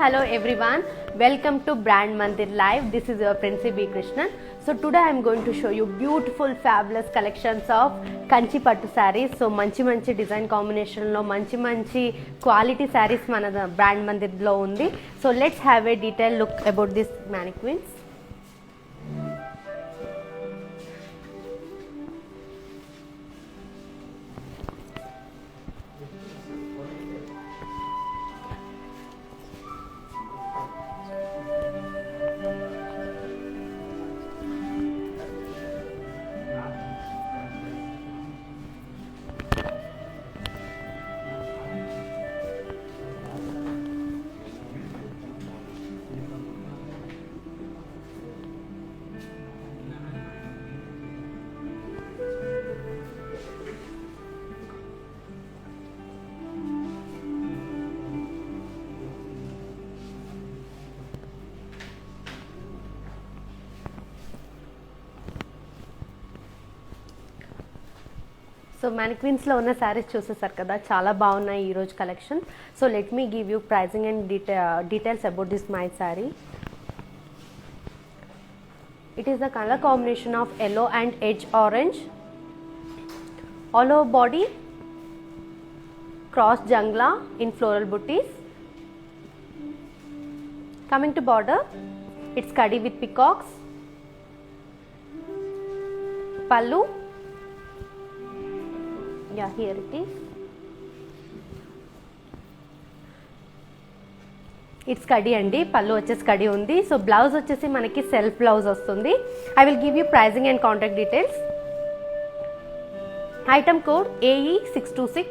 hello everyone. Welcome to Brand Mandir Live. This is your friend B. Krishnan. So today I am going to show you beautiful fabulous collections of Kanchi Pattu sarees. So manchi design combination lo manchi quality sarees mana Brand Mandir lo undi. So let's have a detailed look about these mannequins. So mannequins lo ఉన్న sarees చూసేసారు కదా, చాలా బాగున్నాయి ఈ రోజు collection. So let me give you pricing and details about this my saree. It is the color combination of yellow and edge orange. All over body cross jangla in floral booties. Coming to border, it's kadi with peacocks. Pallu, yeah, here it is. It's kadi andi, pallu vachesi kadi undi. So blouse vachesi manaki self blouse vastundi. I will give you pricing and contact details. Item code AE626.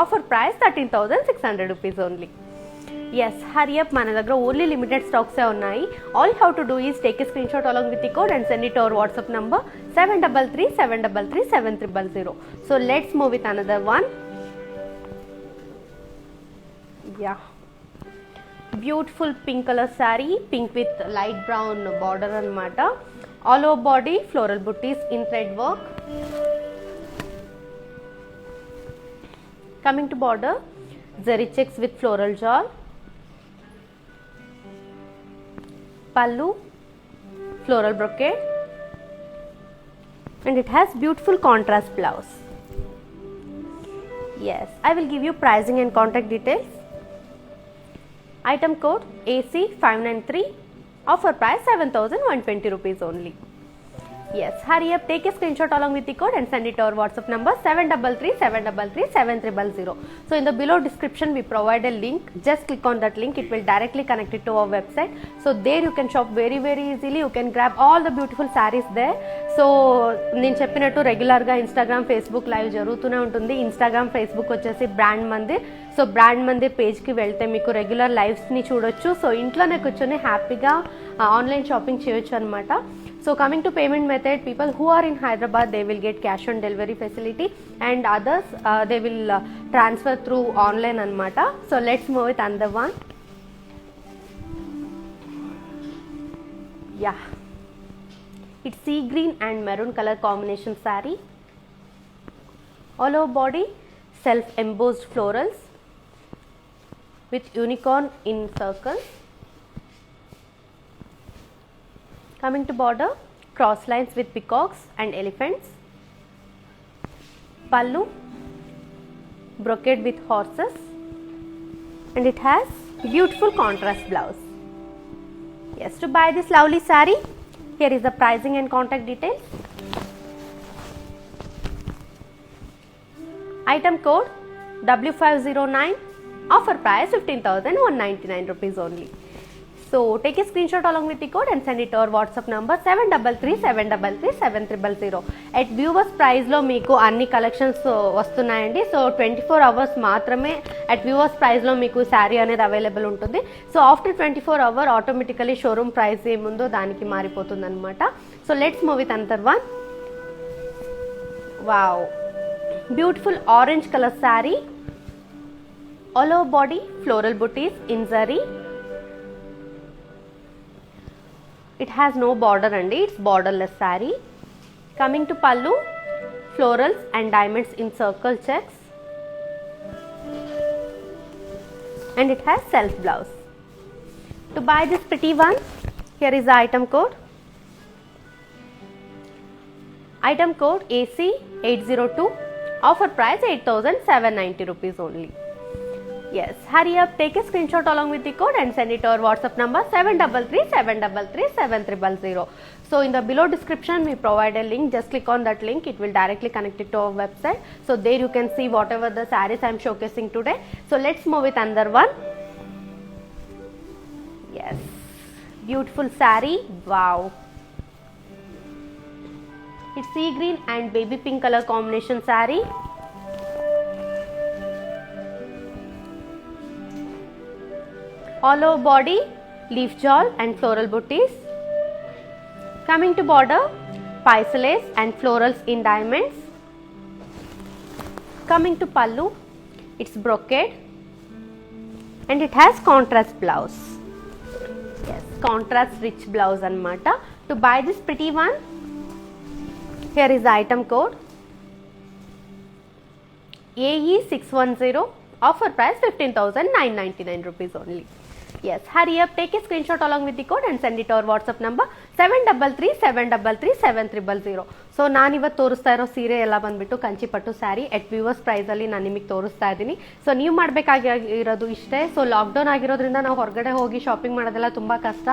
Offer price 13,600 rupees only. Yes, hurry up, మన దగ్గర only limited stocks ఉన్నాయి. All you have to do is take a screenshot along with the code and send it our WhatsApp number 7337337300. So let's move with another one. Yeah, beautiful pink colour sari, pink with light brown border అనమాట. All over body floral butis in thread work. Coming to border, zari checks with floral jewel. Pallu, floral brocade, and it has beautiful contrast blouse. Yes, I will give you pricing and contact details. Item code AC593. Offer price 7,120 rupees only. Yes, hurry up, take a screenshot along with the code and send it to our WhatsApp number 7337337300. So in the below description we provide a link. Just click on that link, it will directly connect it to our website. So there you can shop very easily. You can grab all the beautiful sarees there. So నేను చెప్పినట్టు రెగ్యులర్గా Instagram Facebook live జరుగుతూనే ఉంటుంది. Instagram Facebook వచ్చేసి brand Mandir. So brand Mandir పేజ్కి వెళ్తే మీకు regular లైవ్స్ని చూడొచ్చు. సో ఇంట్లోనే కూర్చొని హ్యాపీగా ఆన్లైన్ షాపింగ్ చేయొచ్చు అనమాట. So coming to payment method, people who are in Hyderabad, they will get cash on delivery facility, and others they will transfer through online anamata. So let's move with another one. Yeah, it's sea green and maroon color combination saree. All over body self embossed florals with unicorn in circles. Coming to border, cross lines with peacocks and elephants. Pallu, brocade with horses, and it has beautiful contrast blouse. Yes, to buy this lovely saree, here is the pricing and contact details. Item code W509. Offer price 15,199 rupees only. So take a screenshot along with the code and send it to our WhatsApp number 7337337300. At viewers price లో మీకు అన్ని collections వస్తున్నాయండి. So 24 hours మాత్రమే at viewers price లో మీకు శారీ అనేది available ఉంటుంది. So after 24 hours automatically showroom price ఏముందో దానికి మారిపోతుంది అనమాట. So let's move with another one. Wow, beautiful orange colour sari. All over body floral butis in zari. It has no border andi, it's borderless saree. Coming to pallu, florals and diamonds in circle checks, and it has self blouse. To buy this pretty one, here is the item code. Item code AC802. Offer price 8,790 rupees only. Yes, hurry up, take a screenshot along with the code and send it to our WhatsApp number 733-733-7300. So in the below description we provide a link, just click on that link, it will directly connect it to our website. So there you can see whatever the sarees I am showcasing today. So let's move with another one. Yes, beautiful saree, wow. It's sea green and baby pink color combination saree. All over body, leaf shawl and floral booties. Coming to border, Pisces lace and florals in diamonds. Coming to pallu, it's brocade and it has contrast blouse. Yes, contrast rich blouse anamata. To buy this pretty one, here is the item code AE610. Offer price 15,999 rupees only. Yes, hurry up, take a screenshot along with the code and send it to our WhatsApp number 733-733-7300. So ನಾನು ಇವತ್ತು ತೋರಿಸ್ತಾ ಇರೋ ಸೀರೆ ಎಲ್ಲ ಬಂದ್ಬಿಟ್ಟು ಕಂಚಿ ಪಟ್ಟು ಸ್ಯಾರಿ ಎಟ್ viewers price ಅಲ್ಲಿ ನಾನು ನಿಮಗೆ ತೋರಿಸ್ತಾ ಇದ್ದೀನಿ. ಸೊ ನೀವು ಮಾಡಬೇಕಾಗಿರೋದು ಇಷ್ಟೇ. ಸೊ ಲಾಕ್ಡೌನ್ ಆಗಿರೋದ್ರಿಂದ ನಾವು ಹೊರಗಡೆ ಹೋಗಿ ಶಾಪಿಂಗ್ ಮಾಡೋದೆಲ್ಲ ತುಂಬಾ ಕಷ್ಟ.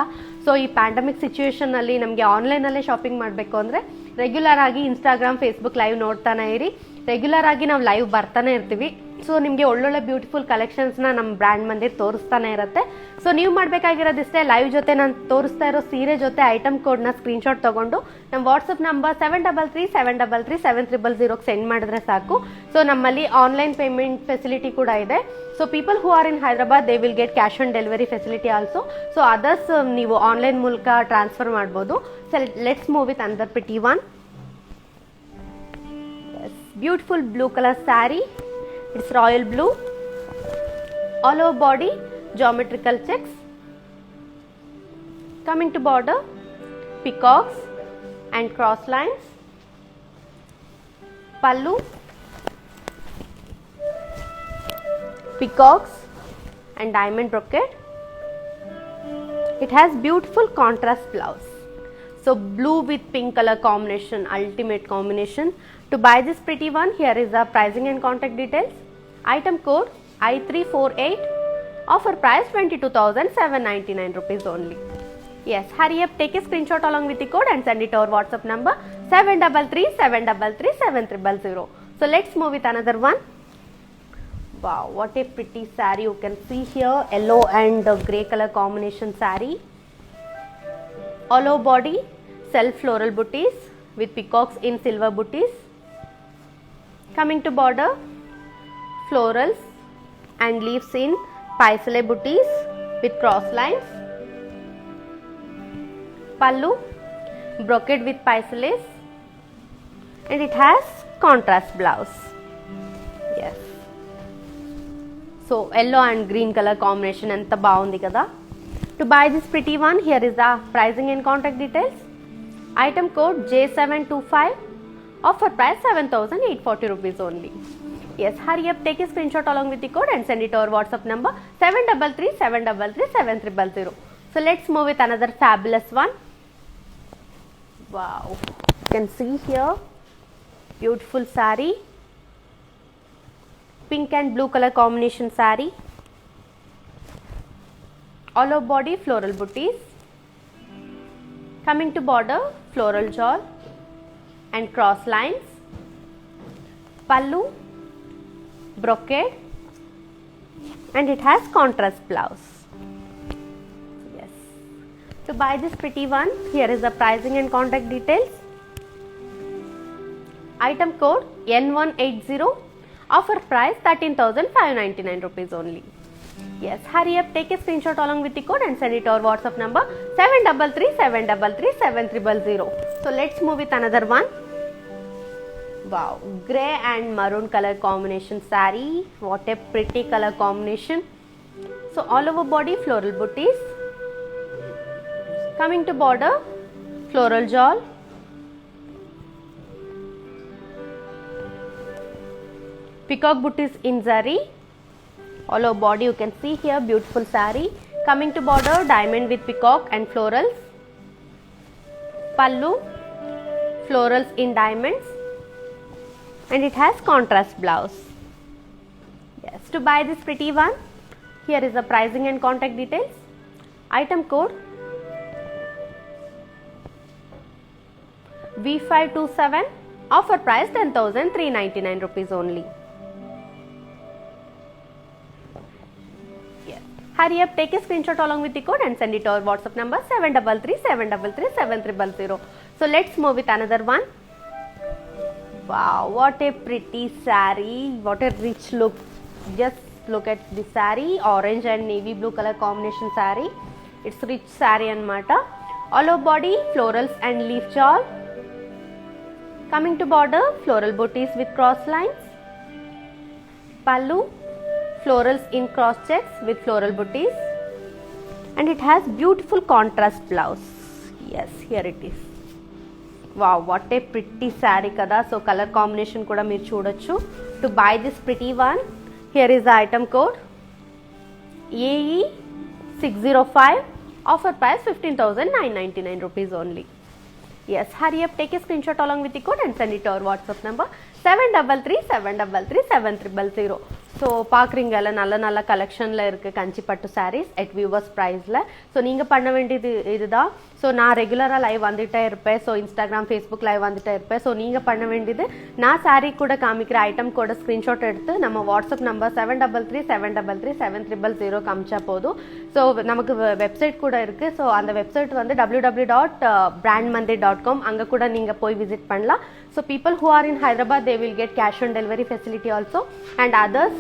ಸೊ ಈ ಪ್ಯಾಂಡಮಿಕ್ ಸಿಚುವೇಶನ್ ಅಲ್ಲಿ ನಮಗೆ ಆನ್ಲೈನ್ ಅಲ್ಲೇ ಶಾಪಿಂಗ್ ಮಾಡಬೇಕು ಅಂದ್ರೆ ರೆಗ್ಯುಲರ್ ಆಗಿ ಇನ್ಸ್ಟಾಗ್ರಾಮ್, ಫೇಸ್ಬುಕ್ ಲೈವ್ ನೋಡ್ತಾನೆ ಇರಿ. ರೆಗ್ಯುಲರ್ ಆಗಿ ನಾವು ಲೈವ್ ಬರ್ತಾನೆ ಇರ್ತೀವಿ. ಸೊ ನಿಮಗೆ ಒಳ್ಳೊಳ್ಳೆ ಬ್ಯೂಟಿಫುಲ್ ಕಲೆಕ್ಷನ್ಸ್ನ ನಮ್ಮ ಬ್ರ್ಯಾಂಡ್ ಮಂದಿರ್ ತೋರಿಸ್ತಾನೆ ಇರುತ್ತೆ. ಸೊ ನೀವು ಮಾಡಬೇಕಾಗಿರೋದಿಷ್ಟೇ, ಲೈವ್ ಜೊತೆ ನಾನು ತೋರಿಸ್ತಾ ಇರೋ ಸೀರೆ ಜೊತೆ ಐಟಮ್ ಕೋಡ್ನ ಸ್ಕ್ರೀನ್ಶಾಟ್ ತಗೊಂಡು ನಮ್ಮ ವಾಟ್ಸಪ್ ನಂಬರ್ 733-733-7300 ಸೆಂಡ್ ಮಾಡಿದ್ರೆ ಸಾಕು. ಸೊ ನಮ್ಮಲ್ಲಿ ಆನ್ಲೈನ್ ಪೇಮೆಂಟ್ ಫೆಸಿಲಿಟಿ ಕೂಡ ಇದೆ. So people who are in Hyderabad they will get cash on delivery facility also. So others ನೀವು ಆನ್ಲೈನ್ ಮೂಲಕ ಟ್ರಾನ್ಸ್ಫರ್ ಮಾಡ್ಬೋದು. So let's move with another pretty one. Yes, beautiful blue color saree. It's royal blue. All over body, geometrical checks. Coming to border, peacocks and cross lines. Pallu, peacocks and diamond brocade. It has beautiful contrast blouse. So blue with pink color combination, ultimate combination. To buy this pretty one, here is the pricing and contact details. Item code I348. Offer price 22,799 rupees only. Yes, hurry up, take a screenshot along with the code and send it to our WhatsApp number 733-733-7300. So let's move with another one. Wow, what a pretty saree you can see here. Yellow and grey color combination saree. All over body, self floral booties with peacocks in silver booties. Coming to border, florals and leaves in Pisces booties with cross lines. Pallu, brocade with Pisces and it has contrast blouse. Yes. So yellow and green color combination anta baagundi kada. To buy this pretty one, here is the pricing and contact details. Item code J725. Offer price 7,840 rupees only. Yes, hurry up, take a screenshot along with the code and send it to our WhatsApp number 733-733-7300. So let's move with another fabulous one. Wow, you can see here, beautiful saree. Pink and blue color combination saree. All over body, floral booties. Coming to border, floral shawl and cross lines. Pallu, brocade and it has contrast blouse. Yes. To buy this pretty one, here is the pricing and contact details. Item code N180. Offer price 13,599 rupees only. Yes, hurry up, take a screenshot along with the code and send it to our WhatsApp number 733-733-7300. So let's move with another one. Wow, grey and maroon color combination saree. What a pretty color combination. So all over body, floral booties. Coming to border, floral shawl. Peacock booties in zari. All over body, you can see here, beautiful saree. Coming to border, diamond with peacock and florals. Pallu, florals in diamonds, and it has contrast blouse. Yes, to buy this pretty one, here is the pricing and contact details. Item code V527, offer price 10,399 rupees only. Yes. Hurry up, take a screenshot along with the code and send it to our WhatsApp number 733-733-7300. So let's move with another one. Wow, what a pretty saree, what a rich look. Just look at the saree, orange and navy blue color combination saree. It's rich saree anamata. All over body, florals and leaf shawl. Coming to border, floral booties with cross lines. Pallu, florals in cross checks with floral booties. And it has beautiful contrast blouse. Yes, here it is. Wow, what a pretty saree kada. So color combination kuda meer chudochu. To buy this pretty one, here is the item code AE605, offer price 15,999 rupees only. Yes, hurry up, take a screenshot along with the code and send it to our WhatsApp number 733-733-7300. So பார்க்குறீங்கல்ல நல்ல நல்ல கலெக்ஷனில் இருக்குது கஞ்சி பட்டு saris at viewers ப்ரைஸில். So நீங்கள் பண்ண வேண்டியது இதுதான். ஸோ நான் ரெகுலராக லைவ் வந்துகிட்டே இருப்பேன். ஸோ இன்ஸ்டாகிராம், ஃபேஸ்புக் லைவ் வந்துகிட்டே இருப்பேன். ஸோ நீங்கள் பண்ண வேண்டியது நான் சாரீ கூட காமிக்கிற ஐட்டம் கூட ஸ்க்ரீன்ஷாட் எடுத்து நம்ம வாட்ஸ்அப் நம்பர் 733-733-7300 காமிச்சா போதும். ஸோ நமக்கு வெப்சைட் கூட இருக்குது. ஸோ அந்த வெப்சைட் வந்து www.brandmandi.com. அங்கே கூட நீங்கள் போய் விசிட் பண்ணலாம். So people who are in Hyderabad, they will get cash on delivery facility also, and others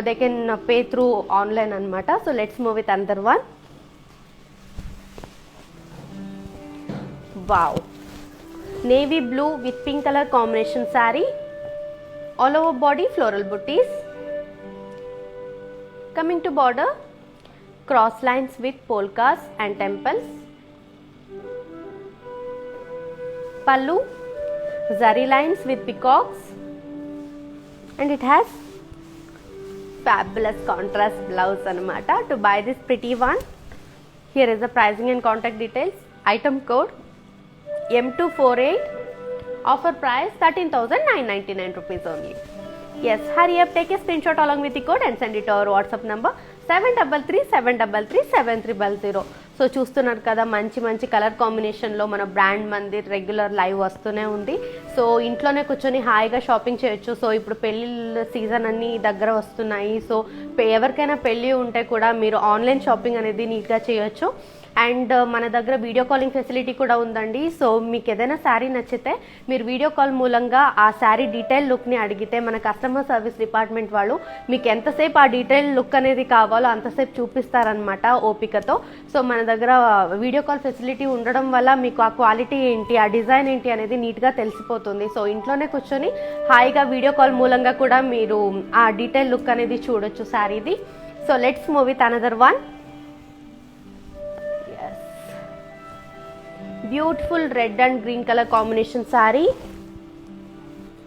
they can pay through online anamata. So let's move with another one. Wow, navy blue with pink color combination saree, all over body floral booties. Coming to border, cross lines with polkas and temples. Pallu, zari lines with peacocks, and it has fabulous contrast blouse anamata. To buy this pretty one, here is the pricing and contact details. Item code M248, offer price 13,999 rupees only. Yes, hurry up, take a screenshot along with the code and send it to our WhatsApp number 733-733-7300. So చూస్తున్నారు కదా మంచి మంచి colour కాంబినేషన్లో మన brand Mandir regular live వస్తూనే ఉంది. So ఇంట్లోనే కూర్చొని హాయిగా షాపింగ్ చేయొచ్చు. సో ఇప్పుడు పెళ్ళిళ్ళ సీజన్ అన్నీ దగ్గర వస్తున్నాయి. సో ఎవరికైనా పెళ్ళి ఉంటే కూడా మీరు ఆన్లైన్ షాపింగ్ అనేది నీట్గా చేయొచ్చు. అండ్ మన దగ్గర వీడియో కాలింగ్ ఫెసిలిటీ కూడా ఉందండి. సో మీకు ఏదైనా శారీ నచ్చితే మీరు వీడియో కాల్ మూలంగా ఆ శారీ డీటెయిల్ లుక్ని అడిగితే మన కస్టమర్ సర్వీస్ డిపార్ట్మెంట్ వాళ్ళు మీకు ఎంతసేపు ఆ డీటెయిల్ లుక్ అనేది కావాలో అంతసేపు చూపిస్తారనమాట ఓపికతో. సో మన దగ్గర వీడియో కాల్ ఫెసిలిటీ ఉండడం వల్ల మీకు ఆ క్వాలిటీ ఏంటి, ఆ డిజైన్ ఏంటి అనేది నీట్గా తెలిసిపోతుంది. సో ఇంట్లోనే కూర్చొని హాయిగా వీడియో కాల్ మూలంగా కూడా మీరు ఆ డీటెయిల్ లుక్ అనేది చూడొచ్చు శారీది. So let's move with another one. Beautiful red and green color combination saree,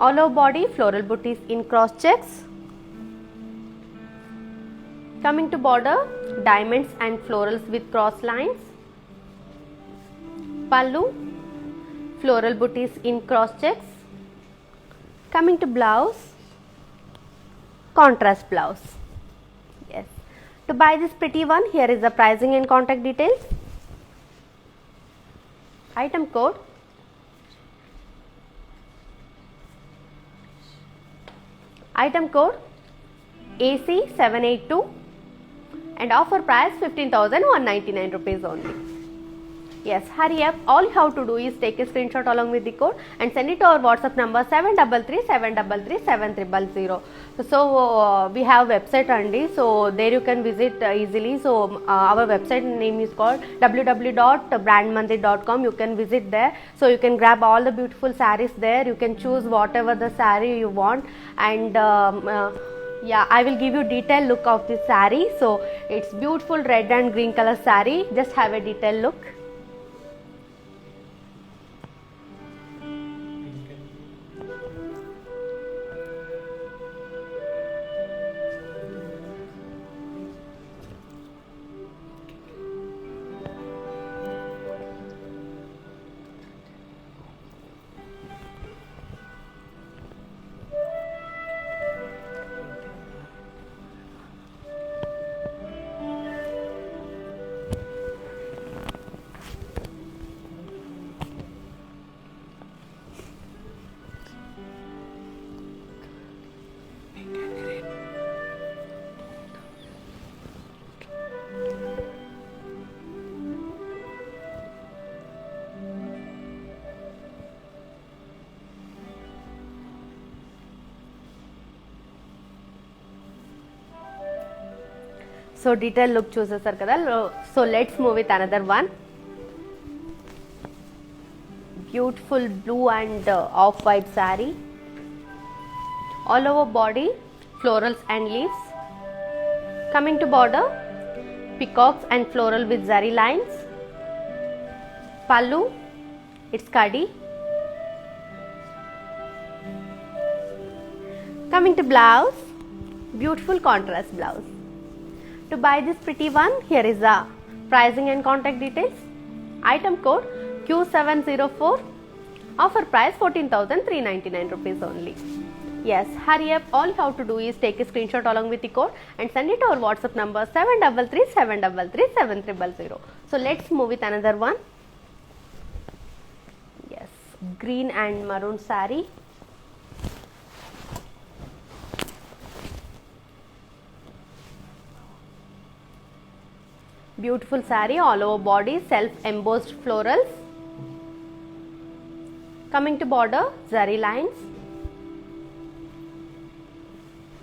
all over body floral booties in cross checks. Coming to border, diamonds and florals with cross lines. Pallu, floral booties in cross checks. Coming to blouse, contrast blouse. Yes, to buy this pretty one, here is the pricing and contact details. Item code AC782 and offer price 15,199 rupees only. Yes, hurry up. All you have to do is take a screenshot along with the code and send it to our WhatsApp number 733-733-7300. So we have website andi, so there you can visit easily. So our website name is called www.brandmandi.com. You can visit there, so you can grab all the beautiful sarees there. You can choose whatever the saree you want, and yeah, I will give you detailed look of this saree. So it's beautiful red and green color saree. Just have a detailed look. So detail look చూసేసారు కదా. So let's move with another one. Beautiful blue and off white sari. All over body florals and leaves. Coming to border, peacocks and floral with zari lines. Pallu, it's kadi. Coming to blouse, beautiful contrast blouse. To buy this pretty one, here is the pricing and contact details. Item code Q704. Offer price 14,399 rupees only. Yes, hurry up. All you have to do is take a screenshot along with the code and send it to our WhatsApp number 733-733-7300. So let's move with another one. Yes, green and maroon saree. Beautiful saree, all over body, self embossed florals. Coming to border, zari lines.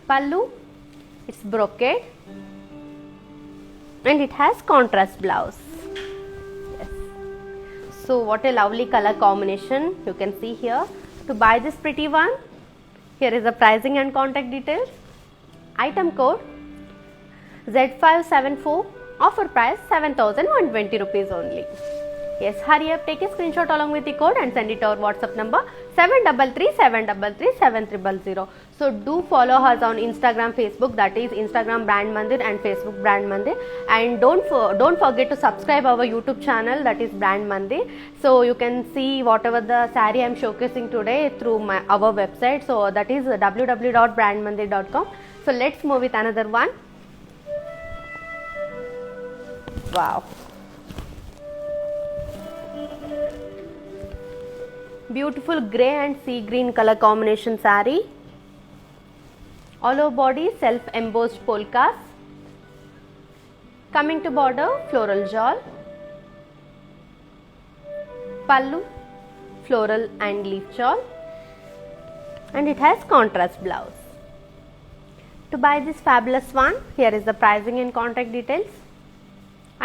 Pallu, it's brocade and it has contrast blouse. Yes. So what a lovely color combination you can see here. To buy this pretty one, here is the pricing and contact details. Item code Z574. Offer price 7,120 rupees only. Yes, hurry up, take a screenshot along with the code and send it to our WhatsApp number 733-733-7300. So do follow us on Instagram, Facebook, that is Instagram Brand Mandir and Facebook Brand Mandir, and don't forget to subscribe our YouTube channel, that is Brand Mandir. So you can see whatever the saree I am showcasing today through our website, so that is www.brandmandir.com. So let's move with another one. Wow, beautiful grey and sea green color combination saree. All over body self embossed polkas. Coming to border, floral shawl. Pallu, floral and leaf shawl, and it has contrast blouse. To buy this fabulous one, here is the pricing and contact details.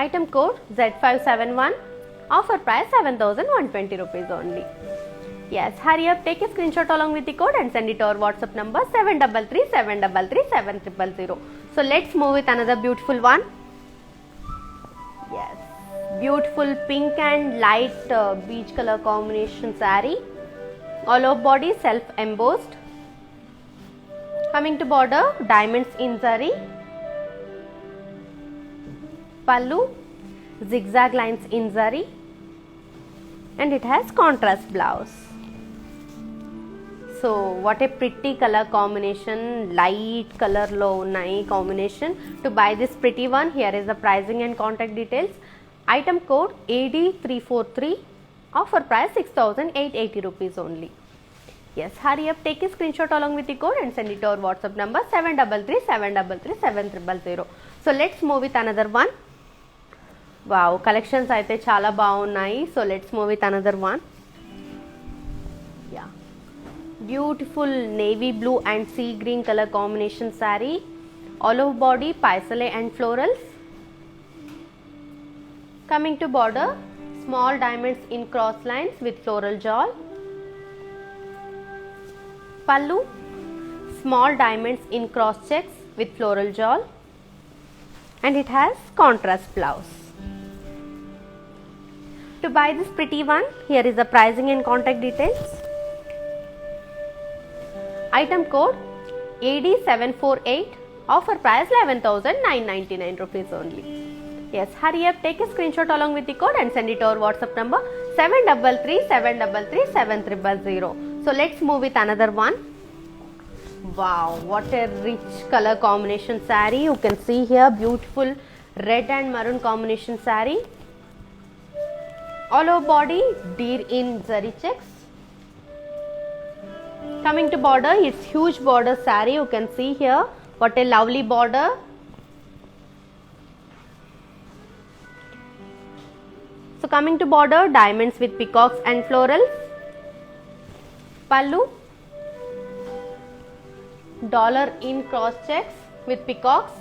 Item code Z571. Offer price 7,120 rupees only. Yes, hurry up, take a screenshot along with the code and send it to our WhatsApp number 733-733-7300. So let's move with another beautiful one. Yes, beautiful pink and light beige color combination saree. All over body self embossed. Coming to border, diamonds in zari. Pallu, zigzag lines in zari, and it has contrast blouse. So what a pretty color combination, light color lo unnai combination. To buy this pretty one, here is the pricing and contact details. Item code AD343. Offer price 6,880 rupees only. Yes, hurry up, take a screenshot along with the code and send it to our WhatsApp number 733-733-7300. So let's move with another one. Wow, collections aithe chala baagunnai. So let's move with another one. Yeah, beautiful navy blue and sea green color combination saree. All over body paisale and florals. Coming to border, small diamonds in cross lines with floral shawl. Pallu, small diamonds in cross checks with floral shawl, and it has contrast blouse. To buy this pretty one, here is the pricing and contact details. Item code AD748. Offer price 11,999 rupees only. Yes, hurry up, take a screenshot along with the code and send it to our WhatsApp number 733-733-7300. So let's move with another one. Wow, what a rich color combination saree. You can see here, beautiful red and maroon combination saree. All over body deer in zari checks. Coming to border, it's huge border saree. You can see here, what a lovely border. So coming to border, diamonds with peacocks and florals. Pallu, dollar in cross checks with peacocks.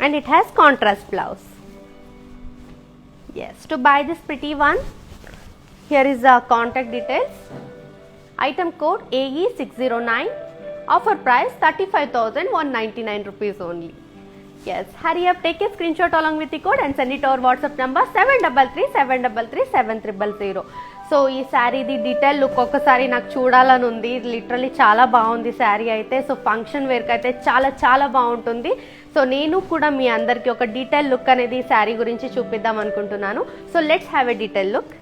and it has contrast blouse. Yes, to buy this pretty one, here is the contact details. Item code AE609, offer price 35,199 rupees only. Yes, hurry up, take a screenshot along with the code and send it to our WhatsApp number 733-733-7000. So ఈ శారీది detail look ఒక్కసారి నాకు చూడాలని ఉంది. Literally చాలా బాగుంది శారీ అయితే. So function వేర్కి అయితే చాలా చాలా బాగుంటుంది. సో నేను కూడా మీ అందరికీ ఒక డీటెయిల్ లుక్ అనేది శారీ గురించి చూపిద్దాం అనుకుంటున్నాను. So let's have a detail look.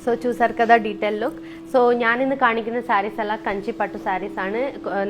So ചൂസാർ കഥ ഡീറ്റെയിൽ ലുക്ക്. സോ ഞാനിന്ന് കാണിക്കുന്ന സാരീസ് എല്ലാം കഞ്ചിപ്പട്ടു സാരീസ് ആണ്.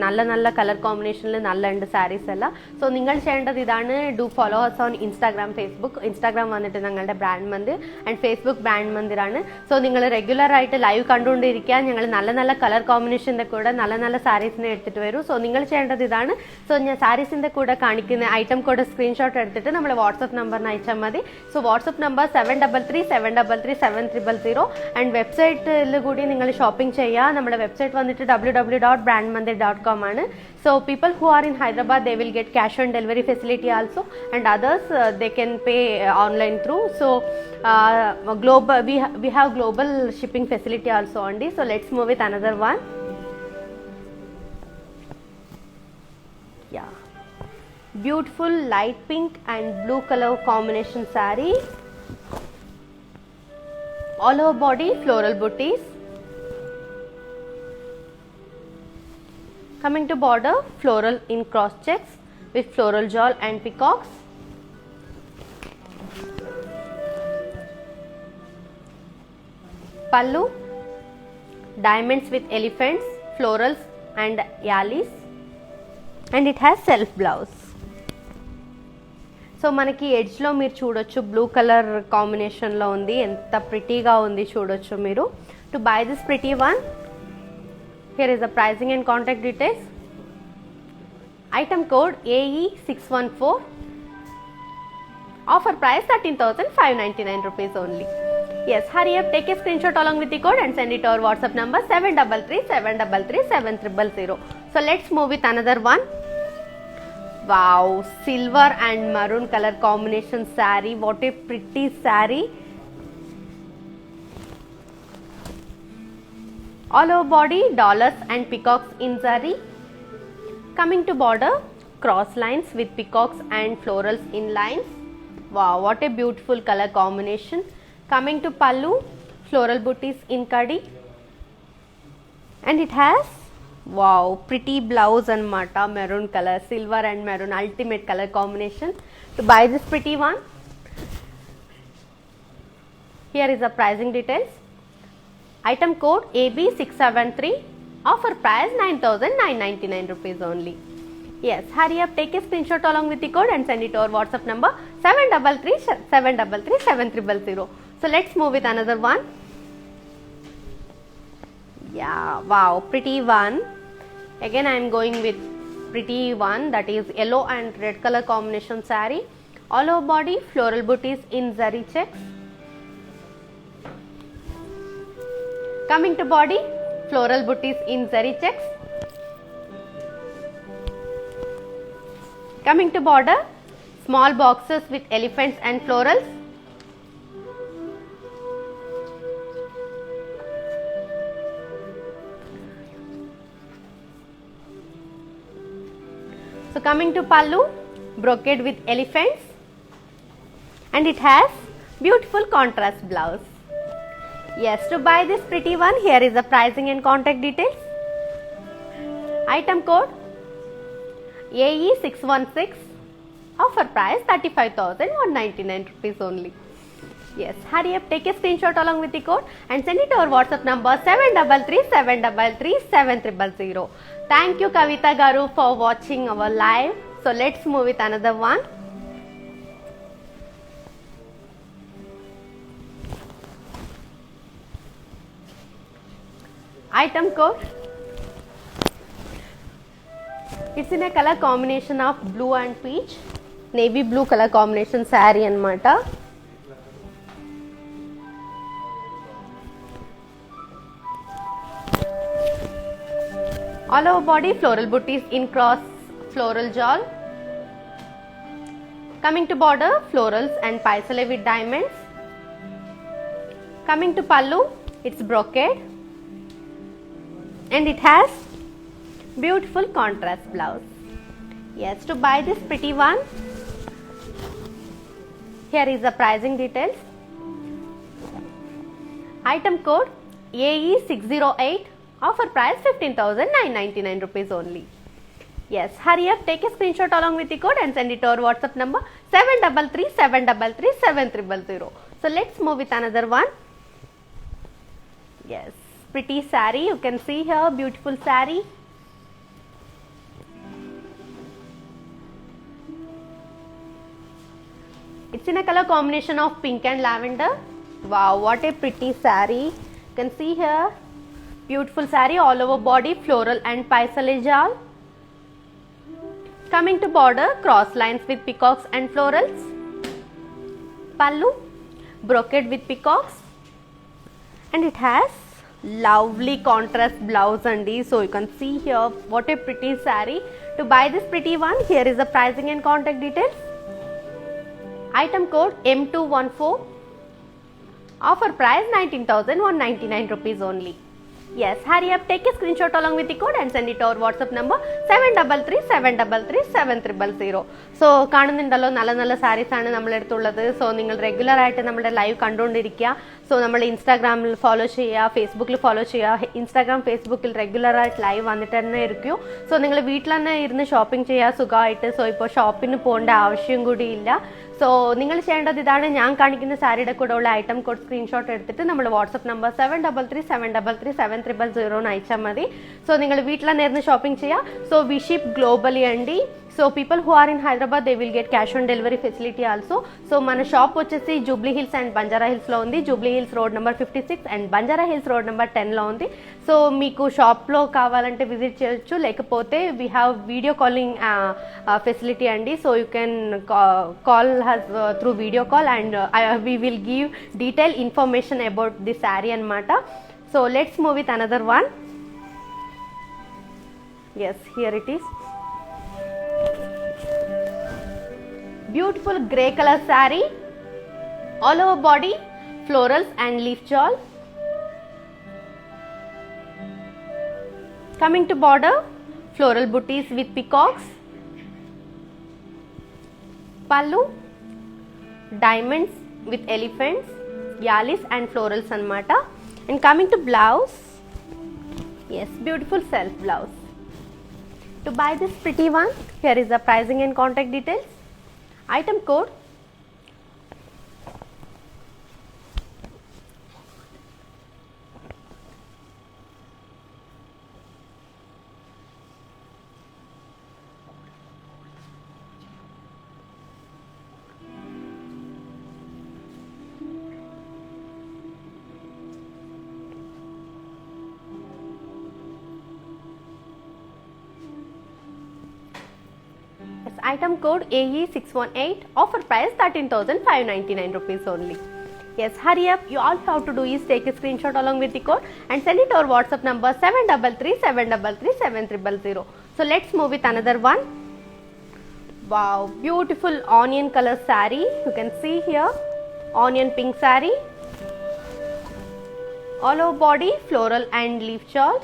നല്ല നല്ല കളർ കോമ്പിനേഷനിൽ നല്ല ഉണ്ട് സാരീസ് എല്ലാം. സോ നിങ്ങൾ ചെയ്യേണ്ടത് ഇതാണ്, do follow us on Instagram, Facebook. Instagram വന്നിട്ട് ഞങ്ങളുടെ brand Mandir and Facebook brand മന്ദിറാണ്. സോ നിങ്ങൾ റെഗുലർ ആയിട്ട് ലൈവ് കണ്ടുകൊണ്ടിരിക്കുക. ഞങ്ങൾ നല്ല നല്ല കളർ കോമ്പിനേഷൻ്റെ കൂടെ നല്ല നല്ല സാരീസിനെ എടുത്തിട്ട് വരും. സോ നിങ്ങൾ ചെയ്യേണ്ടത് ഇതാണ്. സോ ഞാൻ സാരീസിൻ്റെ കൂടെ കാണിക്കുന്ന ഐറ്റം കൂടെ സ്ക്രീൻഷോട്ട് എടുത്തിട്ട് നമ്മൾ വാട്സപ്പ് നമ്പറിന് അയച്ചാൽ മതി. സോ വാട്സപ്പ് നമ്പർ 7337337300 ആൻഡ് വെബ്സൈറ്റിൽ കൂടി നിങ്ങൾ ഷോപ്പിംഗ് ചെയ്യുക. നമ്മുടെ വെബ്സൈറ്റ് വന്നിട്ട് www.brandmandir.com ആണ്. So people who are in Hyderabad, they will get cash on delivery facility also, and others they can pay online through. So global we have global shipping facility also on this. So let's move with another one. Yeah, beautiful light pink and blue color combination saree. All over body floral booties. Coming to border, floral in cross checks with floral jewel and peacocks. Pallu, diamonds with elephants, florals and yalis, and it has self blouse. So మనకి ఎడ్జ్లో మీరు చూడొచ్చు blue colour కాంబినేషన్లో ఉంది. ఎంత ప్రిటీగా ఉంది చూడొచ్చు మీరు. To buy this pretty one, here is the pricing and contact details. Item code AE614, offer price 13,599 rupees only. Yes, hurry up, take a screenshot along with the code and send it to our WhatsApp number 733-733-7000. So let's move with another one. Wow, silver and maroon color combination saree. What a pretty saree. All over body dollars and peacocks in zari. Coming to border, cross lines with peacocks and florals in lines. Wow, what a beautiful color combination. Coming to pallu, floral booties in kadi, and it has wow pretty blouse and mata maroon color, silver and maroon, ultimate color combination. To buy this pretty one, here is the pricing details. Item code AB673, offer price 9,999 rupees only. Yes, hurry up, take a screenshot along with the code and send it to our WhatsApp number 733-733-7000. So let's move with another one. Yeah, wow, pretty one. Again I am going with pretty one, that is yellow and red color combination saree. All over body floral booties in zari checks. Coming to body, floral booties in zari checks. Coming to border, small boxes with elephants and florals. So coming to pallu, brocade with elephants, and it has beautiful contrast blouse. Yes, to buy this pretty one, here is the pricing and contact details. Item code AE616, offer price 35,199 rupees only. Yes, hurry up, take a screenshot along with the code and send it to our WhatsApp number 733-733-7000. Thank you Kavita Garu for watching our live. So let's move with another one. Item code. It's in a color combination of blue and peach. Navy blue color combination saree anamata. All over body floral booties in cross floral jewel. Coming to border, florals and paisale with diamonds. Coming to pallu, it's brocade and it has beautiful contrast blouse. Yes, to buy this pretty one, here is the pricing details. Item code AE608, offer price 15,999 rupees only. Yes, hurry up, take a screenshot along with the code and send it to our WhatsApp number 733-733-7000. So let's move with another one. Yes, pretty saree, you can see here, beautiful saree. It's in a color combination of pink and lavender. Wow, what a pretty saree. You can see here, beautiful saree, all over body floral and paisale jewel. Coming to border, cross lines with peacocks and florals. Pallu, brocade with peacocks. And it has lovely contrast blouse andi. So you can see here, what a pretty saree. To buy this pretty one, here is the pricing and contact details. Item code M214, offer price 19,199 rupees only. Yes, hurry up, take a screenshot along with the code and send it to our WhatsApp number 733-733-7000. So കാണുന്നുണ്ടല്ലോ നല്ല നല്ല സാരീസ് ആണ് നമ്മൾ എടുത്തുള്ളത്. So നിങ്ങൾ regular ആയിട്ട് നമ്മുടെ live കണ്ടുകൊണ്ടിരിക്കുക. So നമ്മൾ ഇൻസ്റ്റാഗ്രാമിൽ ഫോളോ ചെയ്യുക, ഫേസ്ബുക്കിൽ ഫോളോ ചെയ്യുക. ഇൻസ്റ്റാഗ്രാം ഫേസ്ബുക്കിൽ റെഗുലർ ആയിട്ട് ലൈവ് വന്നിട്ട് തന്നെ ഇരിക്കും. സോ നിങ്ങൾ വീട്ടിൽ തന്നെ ഇരുന്ന് ഷോപ്പിംഗ് ചെയ്യുക സുഖമായിട്ട്. സോ ഇപ്പോൾ ഷോപ്പിന് പോകേണ്ട ആവശ്യം കൂടിയില്ല. സോ നിങ്ങൾ ചെയ്യേണ്ടത് ഇതാണ്, ഞാൻ കാണിക്കുന്ന സാരിയുടെ കൂടെ ഉള്ള ഐറ്റം കോഡ് സ്ക്രീൻഷോട്ട് എടുത്തിട്ട് നമ്മൾ വാട്സ്ആപ്പ് നമ്പർ 733-733-7000 അയച്ചാൽ മതി. സോ നിങ്ങൾ വീട്ടിൽ തന്നെ ഇരുന്ന് ഷോപ്പിംഗ് ചെയ്യുക. സോ വി ഷിപ്പ് గ్లోబలీ అండి. So people who are in Hyderabad they will get cash on delivery facility also. So మన షాప్ వచ్చేసి జూబ్లీ హిల్స్ అండ్ బంజారా హిల్స్లో ఉంది. Jubilee Hills road number 56 and Banjara Hills road number 10లో ఉంది. సో మీకు షాప్లో కావాలంటే విజిట్ చేయొచ్చు, లేకపోతే we have video calling facility అండి. So you can call us through video call and we will give detail information about the sari అనమాట. So let's move with another one. Yes, here it is. Beautiful grey color saree, all over body florals and leaf jewel. Coming to border, floral booties with peacocks. Pallu, diamonds with elephants, yalis and florals anamata. And coming to blouse, yes, beautiful self blouse. To buy this pretty one, here is the pricing and contact details. Item code item code AE618, offer price 13,599 rupees only. Yes, hurry up, you all have to do is take a screenshot along with the code and send it to our WhatsApp number 733-733-7000. So let's move with another one. Wow, beautiful onion color saree, you can see here, onion pink saree, all over body floral and leaf jewel.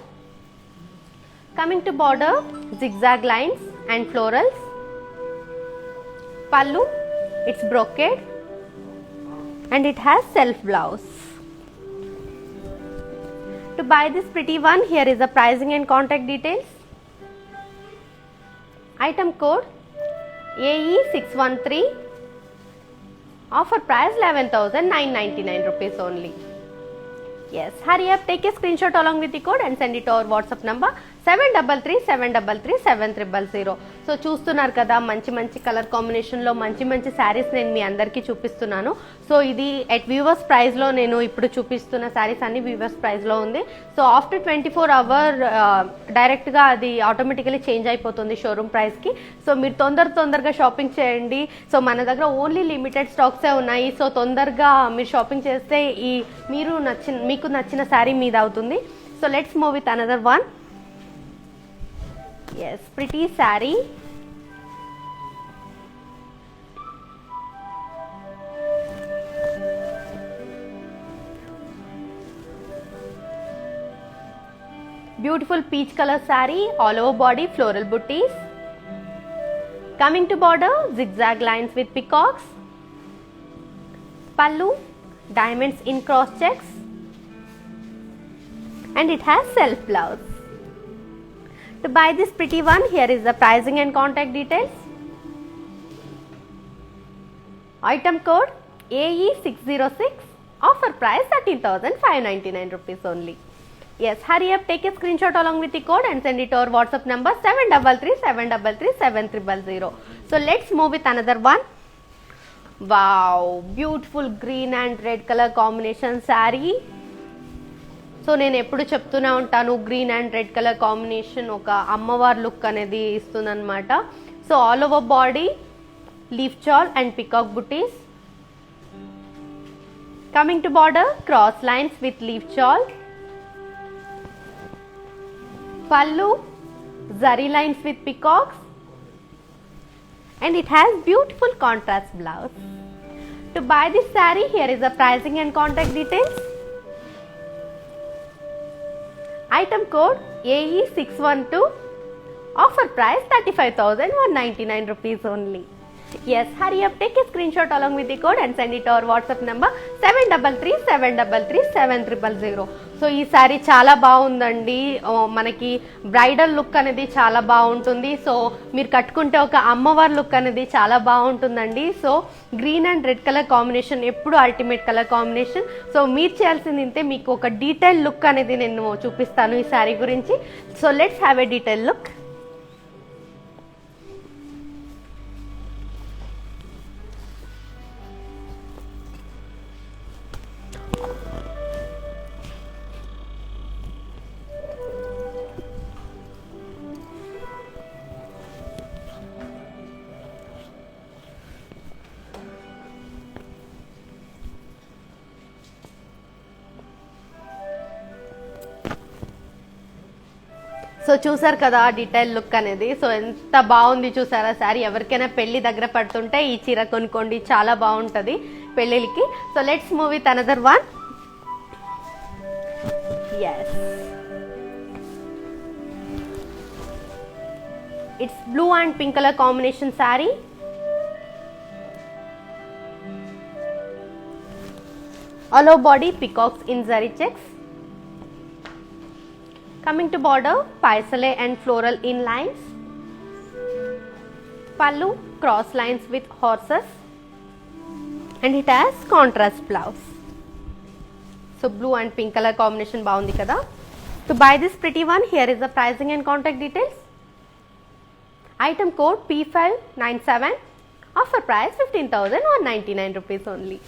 Coming to border, zigzag lines and florals. Pallu, it's brocade and it has self blouse. To buy this pretty one, here is the pricing and contact details. Item code AE613, Offer price 11,999 rupees only. Yes, hurry up, take a screenshot along with the code and send it to our WhatsApp number 7337337300. So చూస్తున్నారు కదా, మంచి మంచి colour కాంబినేషన్లో మంచి మంచి శారీస్ నేను మీ అందరికీ చూపిస్తున్నాను. సో ఇది ఎట్ వ్యూవర్స్ ప్రైస్లో నేను ఇప్పుడు చూపిస్తున్న శారీస్ అన్ని వ్యూవర్స్ ప్రైస్లో ఉంది. సో ఆఫ్టర్ 24 hours డైరెక్ట్గా అది ఆటోమేటికలీ చేంజ్ అయిపోతుంది షోరూమ్ ప్రైస్కి. సో మీరు తొందరగా షాపింగ్ చేయండి. సో మన దగ్గర ఓన్లీ లిమిటెడ్ స్టాక్సే ఉన్నాయి. సో తొందరగా మీరు షాపింగ్ చేస్తే మీకు నచ్చిన శారీ మీద అవుతుంది. So let's move with another one. Yes, pretty saree. Beautiful peach color saree, all over body floral booties. Coming to border, zigzag lines with peacocks. Pallu, diamonds in cross checks. And it has self blouse. To buy this pretty one, here is the pricing and contact details. Item code AE606. Offer price 13,599 rupees only. Yes, hurry up, take a screenshot along with the code and send it to our WhatsApp number 7337337300. So let's move with another one. Wow, beautiful green and red color combination saree. So నేను ఎప్పుడు చెప్తూనే ఉంటాను, green and red colour combination ఒక అమ్మవారి look అనేది ఇస్తుందన్నమాట. So all over body leaf chaal and peacock butis. Coming to border, cross lines with leaf chaal. Pallu, zari lines with peacocks. And it has beautiful contrast blouse. To buy this sari, here is the pricing and contact details. Item code AE612. Offer price 35,199 rupees only. Yes, hurry up, take a screenshot along with the code and send it to our WhatsApp number 7337337300. So ఈ శారీ చాలా బాగుందండి. మనకి bridal look అనేది చాలా బాగుంటుంది. So మీరు కట్టుకుంటే ఒక అమ్మవారి లుక్ అనేది చాలా బాగుంటుందండి. So green and red colour combination ఎప్పుడు అల్టిమేట్ కలర్ కాంబినేషన్. సో మీరు చేయాల్సింది ఇంతే, మీకు ఒక డీటెయిల్ లుక్ అనేది నేను చూపిస్తాను ఈ శారీ గురించి. So let's have a detail look. So చూసారు కదా డీటెయిల్ లుక్ అనేది. సో ఎంత బాగుంది చూసారా శారీ. ఎవరికైనా పెళ్లి దగ్గర పడుతుంటే ఈ చీర కొనుక్కోండి, చాలా బాగుంటుంది పెళ్ళిళ్ళకి. So let's move with another one. Yes, it's blue and pink colour combination sari. All over body peacocks in zari checks. Coming to border, paisale and floral in lines. Pallu, cross lines with horses. And it has contrast blouse. So blue and pink color combination baagundi kada. To buy this pretty one, here is the pricing and contact details. Item code P597. Offer price 15,199 rupees only.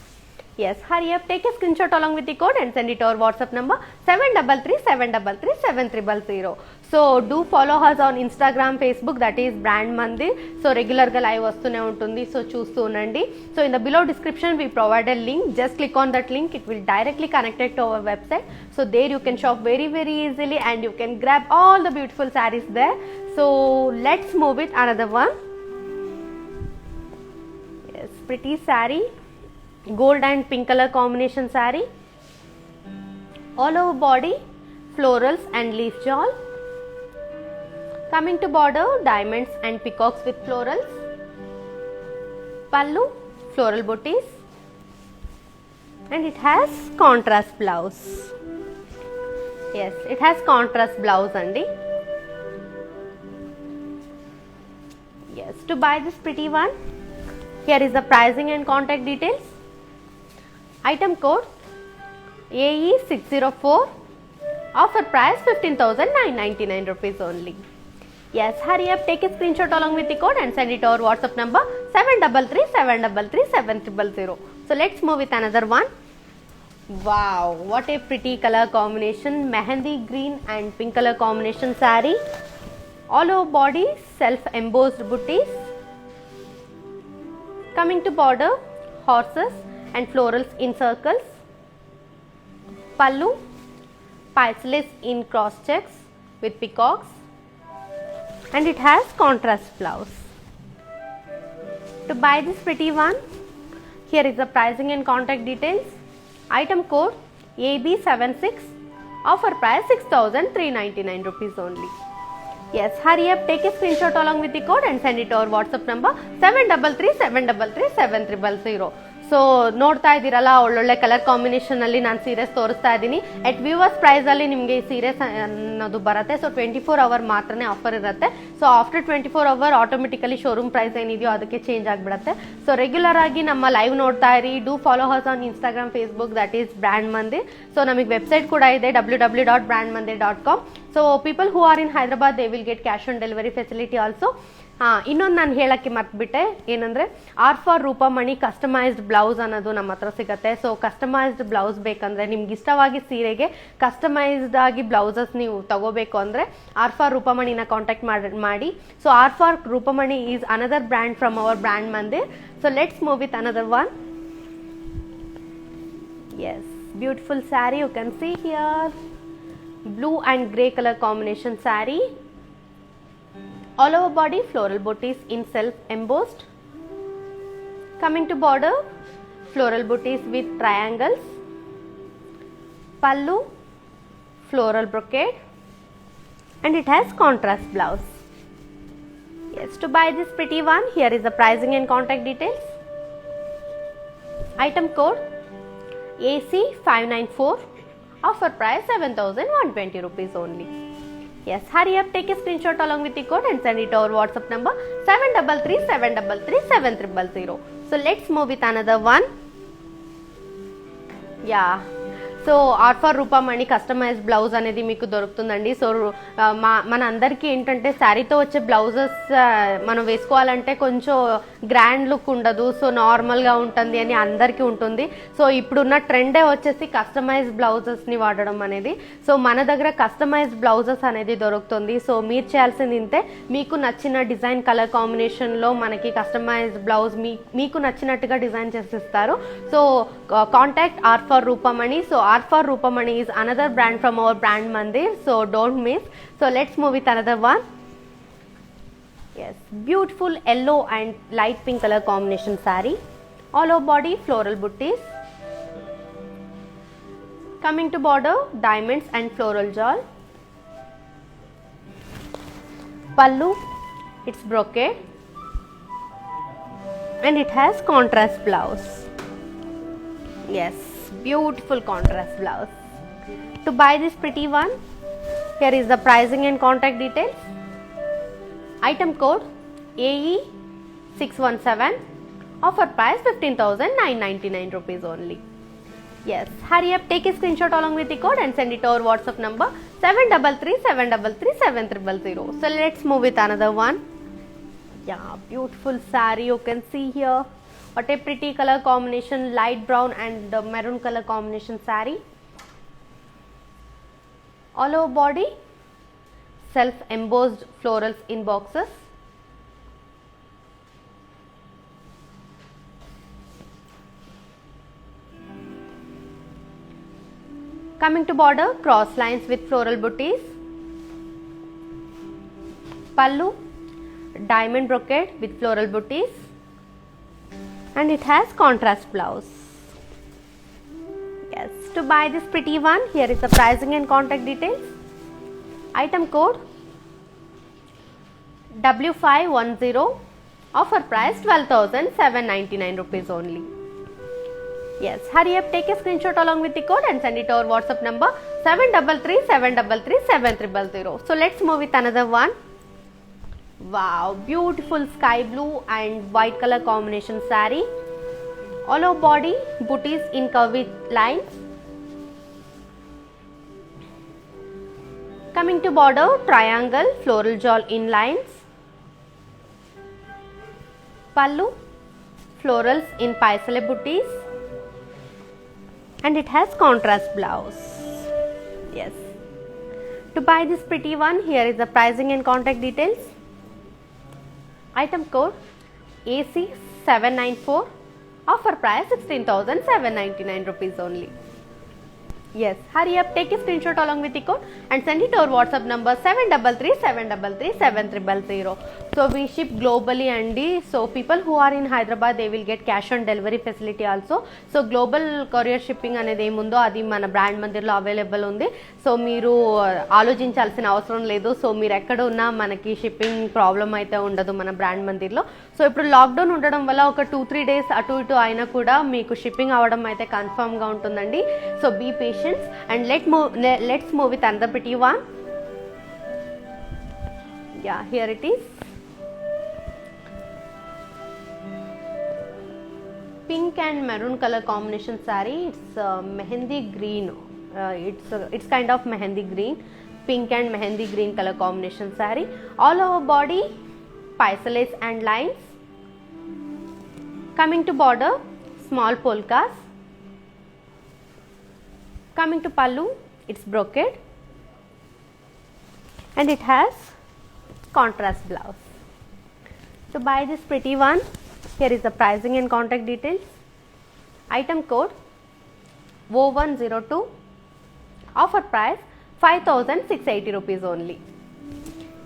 Yes, hurry up, take a screenshot along with the code and send it to our WhatsApp number 7337337300. So do follow us on Instagram, Facebook, that is Brand Mandir. So regular ga live vastune untundi, so chustu unandi. So in the below description we provide a link, just click on that link, it will directly connect it to our website. So there you can shop very easily and you can grab all the beautiful sarees there. So let's move with another one. Yes, pretty saree. Gold and pink color combination saree. All over body florals and leaf shawl. Coming to border, diamonds and peacocks with florals. Pallu, floral booties. And it has contrast blouse. Yes, it has contrast blouse andi. Yes, to buy this pretty one, here is the pricing and contact details. Item code AE604. Offer price 15,999 rupees only. Yes, hurry up, take a screenshot along with the code and send it to our WhatsApp number 733-733-7000. So let's move with another one. Wow, what a pretty color combination. Mehendi green and pink color combination saree. All over body self embossed booties. Coming to border, horses and florals in circles. Pallu, paisley in cross checks with peacocks, and it has contrast blouse. To buy this pretty one, here is the pricing and contact details. Item code AB76. Offer price 6,399 rupees only. Yes, hurry up, take a screenshot along with the code and send it to our WhatsApp number 733-733-7000. So ನೋಡ್ತಾ ಇದ್ದೀರಲ್ಲ, ಒಳ್ಳೊಳ್ಳೆ colour combination ಅಲ್ಲಿ ನಾನು ಸೀರೆಸ್ ತೋರಿಸ್ತಾ ಇದ್ದೀನಿ. ಎಟ್ viewers price ಅಲ್ಲಿ ನಿಮಗೆ ಈ ಸೀರೆಸ್ ಅನ್ನೋದು ಬರುತ್ತೆ. ಸೊ 24 ಅವರ್ ಮಾತ್ರನೇ ಆಫರ್ ಇರುತ್ತೆ. So after 24 hour automatically showroom price ಏನಿದೆಯೋ ಅದಕ್ಕೆ ಚೇಂಜ್ ಆಗಿಬಿಡುತ್ತೆ. ಸೊ ರೆಗ್ಯುಲರ್ ಆಗಿ ನಮ್ಮ ಲೈವ್ ನೋಡ್ತಾ ಇರಿ. Do follow us on Instagram, Facebook, that is brand Mandir. So ನಮಗೆ ವೆಬ್ಸೈಟ್ ಕೂಡ ಇದೆ www.brandmandir.com. So people who are in Hyderabad they will get cash on delivery facility also. ಇನ್ನೊಂದು ನಾನು ಹೇಳಕ್ಕೆ ಮರ್ತ್ಬಿಟ್ಟೆ, ಏನಂದರೆ R for Roopamani customised blouse ಅನ್ನೋದು ನಮ್ಮ ಹತ್ರ ಸಿಗುತ್ತೆ. ಸೊ ಕಸ್ಟಮೈಸ್ಡ್ ಬ್ಲೌಸ್ ಬೇಕಂದರೆ, ನಿಮ್ಗೆ ಇಷ್ಟವಾಗಿ ಸೀರೆಗೆ ಕಸ್ಟಮೈಸ್ಡ್ ಆಗಿ ಬ್ಲೌಸಸ್ ನೀವು ತಗೋಬೇಕು ಅಂದರೆ ಆರ್ ಫಾರ್ ರೂಪಮಣಿನ ಕಾಂಟ್ಯಾಕ್ಟ್ ಮಾಡಿ. So R for Roopamani is another brand from our brand Mandir. So let's move with another one. Yes, beautiful sari you can see here. Blue and grey color combination saree. All over body floral booties in self embossed. Coming to border, floral booties with triangles. Pallu, floral brocade, and it has contrast blouse. Yes, to buy this pretty one, here is the pricing and contact details. Item code AC594. Offer price 7,120 rupees only. Yes, hurry up, take a screenshot along with the code and send it to our WhatsApp number 733-733-7000. So let's move with another one. Yeah. So R for Roopamani customize blouse అనేది మీకు దొరుకుతుందండి. So మన అందరికీ ఏంటంటే శారీతో వచ్చే blouses మనం వేసుకోవాలంటే కొంచెం గ్రాండ్ లుక్ ఉండదు, సో నార్మల్గా ఉంటుంది అని అందరికీ ఉంటుంది. సో ఇప్పుడున్న ట్రెండే వచ్చేసి కస్టమైజ్ బ్లౌజెస్ని వాడడం అనేది. సో మన దగ్గర కస్టమైజ్ బ్లౌజెస్ అనేది దొరుకుతుంది. సో మీరు చేయాల్సింది ఇంతే, మీకు నచ్చిన డిజైన్ కలర్ కాంబినేషన్లో మనకి కస్టమైజ్ బ్లౌజ్ మీకు నచ్చినట్టుగా డిజైన్ చేసిస్తారు. So contact R for Roopamani. So R for Roopamani is another brand from our brand Mandir, so don't miss. So let's move with another one. Yes, beautiful yellow and light pink color combination saree. All over body floral booties. Coming to border, diamonds and floral jewel. Pallu, it's brocade, and it has contrast blouse. Yes, beautiful contrast blouse. To buy this pretty one, here is the pricing and contact details. Item code AE617. Offer price 15,999 rupees only. Yes, hurry up, take a screenshot along with the code and send it to our WhatsApp number 733-733-7000. So let's move with another one. Yeah, beautiful saree you can see here. What a pretty color combination, light brown and maroon color combination saree. All over body self embossed florals in boxes. Coming to border, cross lines with floral booties. Pallu, diamond brocade with floral booties, and it has contrast blouse. Yes, to buy this pretty one, here is the pricing and contact details. Item code W510. Offer price 12,799 rupees only. Yes, hurry up, take a screenshot along with the code and send it to our WhatsApp number 733-733-7000. So let's move with another one. Wow, beautiful sky blue and white color combination saree. All over body booties in curvy lines. Coming to border, triangle, floral jewel in lines. Pallu, florals in paisale booties, and it has contrast blouse. Yes. To buy this pretty one, here is the pricing and contact details. Item code AC794. Offer price 16,799 rupees only. Yes, hurry up, take a screenshot along with the code and send it to our WhatsApp number 733-733-7300. So we ship globally and so people who are in Hyderabad, they will get cash on delivery facility also. So global courier shipping anedi emundo adi mana brand mandir lo available undi. So meeru ఆలోచించాల్సిన అవసరం లేదు. So మీరు ఎక్కడ ఉన్నా మనకి shipping problem అయితే ఉండదు మన బ్రాండ్ మందిర్లో. సో ఇప్పుడు లాక్డౌన్ ఉండడం వల్ల ఒక 2-3 డేస్ అటు ఇటు అయినా కూడా మీకు షిప్పింగ్ అవ్వడం అయితే కన్ఫర్మ్గా ఉంటుందండి. So be patience and let's move with another pretty one. Yeah, here it is. Pink and maroon color combination saree. It's mehendi green. It's kind of mehendi green, pink and mehendi green color combination saree. All over body paisales and lines. Coming to border, small polkas. Coming to pallu, it's brocade and it has contrast blouse. To buy this pretty one, here is the pricing and contact details. Item code O102. Offer price 5,680 rupees only.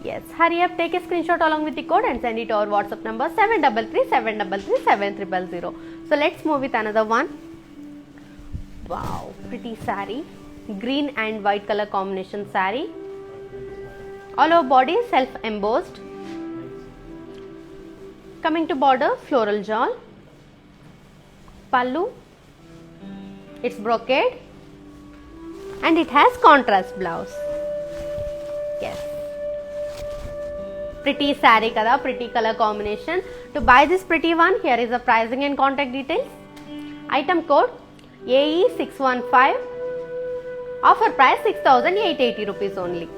Yes, hurry up, take a screenshot along with the code and send it to our WhatsApp number 733-733-7300. So let's move with another one. Wow, pretty saree, green and white color combination saree. All over body self embossed. Coming to border, floral jewel. Pallu, it's brocade and it has contrast blouse. Yes, pretty saree kada, pretty color combination. To buy this pretty one, here is the pricing and contact details. Item code AE615. Offer price 6,880 rupees only.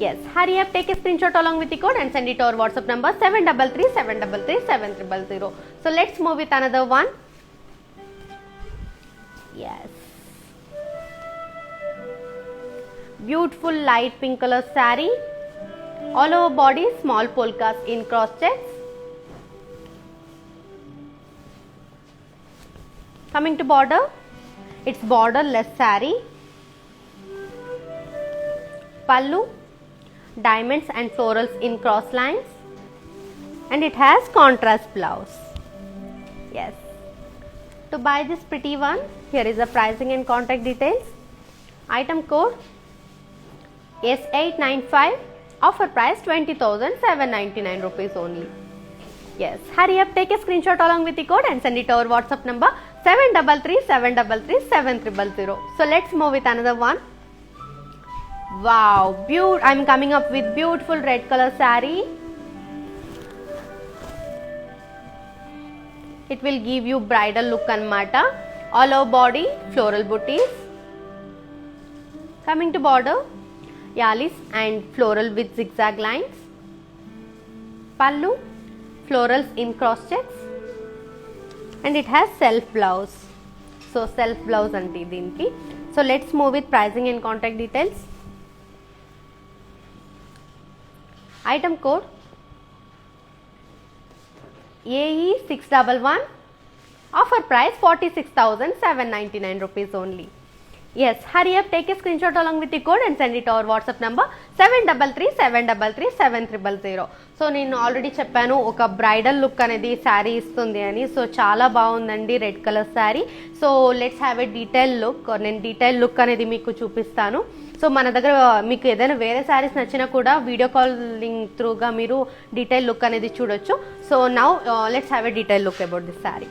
Yes, hurry up, take a screenshot along with the code and send it to our WhatsApp number 733-733-7300. So let's move with another one. Yes, beautiful light pink color saree. All over body small polkas in cross checks. Coming to border, it's borderless saree. Pallu, diamonds and florals in cross lines and it has contrast blouse. Yes, to buy this pretty one, here is the pricing and contact details. Item code S895. Offer price 20,799 rupees only. Yes, hurry up, take a screenshot along with the code and send it to our WhatsApp number 733-733-7300. So let's move with another one. Wow, I'm coming up with beautiful red color saree. It will give you bridal look anamata. All over body floral booties. Coming to border, yalis and floral with zigzag lines. Pallu, florals in cross checks and it has self blouse. So self blouse anti deenki. So let's move with pricing and contact details. Item code AE611. Offer price 46,799 rupees only. Yes, hurry up, take a screenshot along with the code and send it to our WhatsApp number 733-733-7300. So నేను already చెప్పాను ఒక bridal look అనేది శారీ ఇస్తుంది అని. So చాలా బాగుందండి red colour sari. So let's have a detail look. నేను detail look అనేది మీకు చూపిస్తాను. సో మన దగ్గర మీకు ఏదైనా వేరే శారీస్ నచ్చినా కూడా వీడియో కాలింగ్ త్రూగా మీరు డీటెయిల్ లుక్ అనేది చూడొచ్చు. So now let's have a detail look about this sari.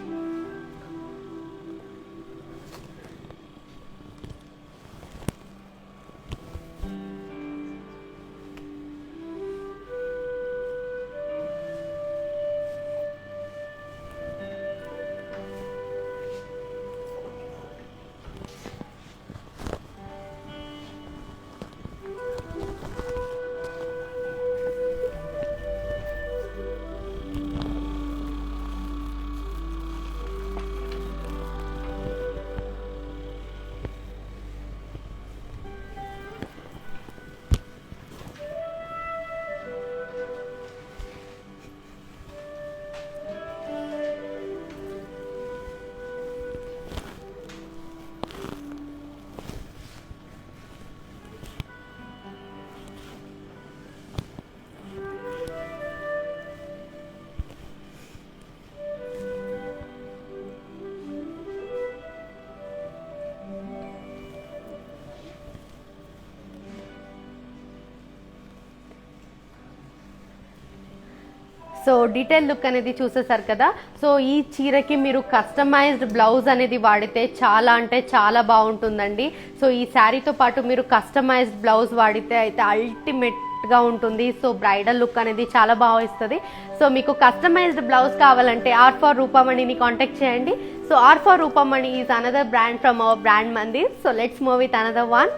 So detail look అనేది చూసేసారు కదా. సో ఈ చీరకి మీరు కస్టమైజ్డ్ బ్లౌజ్ అనేది వాడితే చాలా అంటే చాలా బాగుంటుందండి. సో ఈ శారీతో పాటు మీరు కస్టమైజ్డ్ బ్లౌజ్ వాడితే అయితే అల్టిమేట్గా ఉంటుంది. సో బ్రైడల్ లుక్ అనేది చాలా బాగా ఇస్తుంది. సో మీకు కస్టమైజ్డ్ బ్లౌజ్ కావాలంటే ఆర్ ఫర్ రూపమణిని కాంటాక్ట్ చేయండి. So R for Roopamani is another brand from our brand Mandir. So let's move with another one.